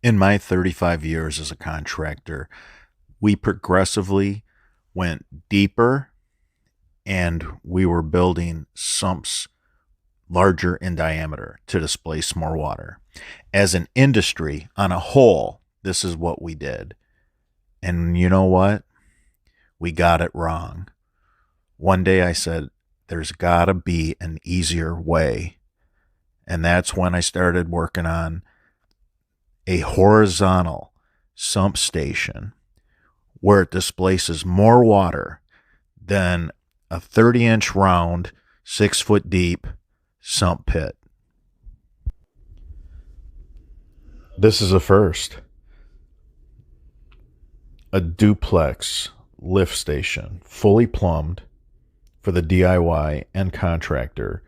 In my 35 years as a contractor, we progressively went deeper and we were building sumps larger in diameter to displace more water. As an industry on a whole, this is what we did. And you know what? We got it wrong. One day I said, there's got to be an easier way. And that's when I started working on a horizontal sump station where it displaces more water than a 30-inch round, 6-foot deep sump pit. This is a first. A duplex lift station, fully plumbed for the DIY and contractor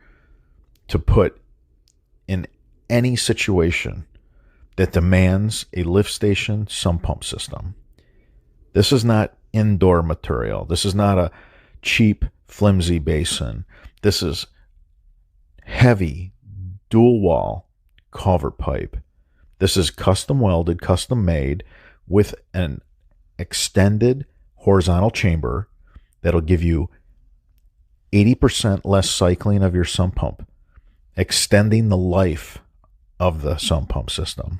to put in any situation that demands a lift station sump pump system. This is not indoor material. This is not a cheap, flimsy basin. This is heavy, dual wall culvert pipe. This is custom welded, custom made with an extended horizontal chamber that'll give you 80% less cycling of your sump pump, extending the life of the sump pump system.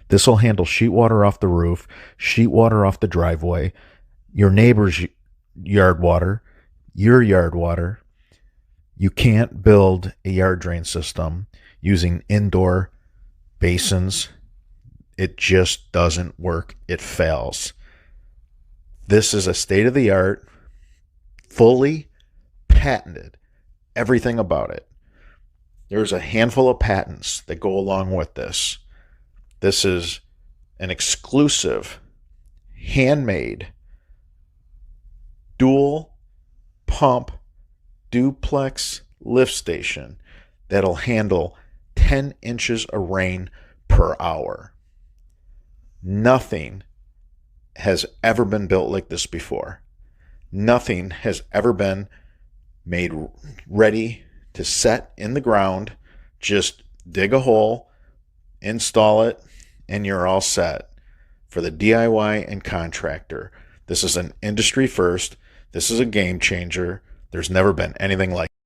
This will handle sheet water off the roof, sheet water off the driveway, your neighbor's yard water, your yard water. You can't build a yard drain system using indoor basins. It just doesn't work. It fails. This is a state-of-the-art, fully patented, everything about it. There's a handful of patents that go along with this. This is an exclusive, handmade, dual pump, duplex lift station that'll handle 10 inches of rain per hour. Nothing has ever been built like this before. Nothing has ever been made ready to set in the ground. Just dig a hole, install it, and you're all set. For the DIY and contractor, this is an industry first. This is a game changer. There's never been anything like it.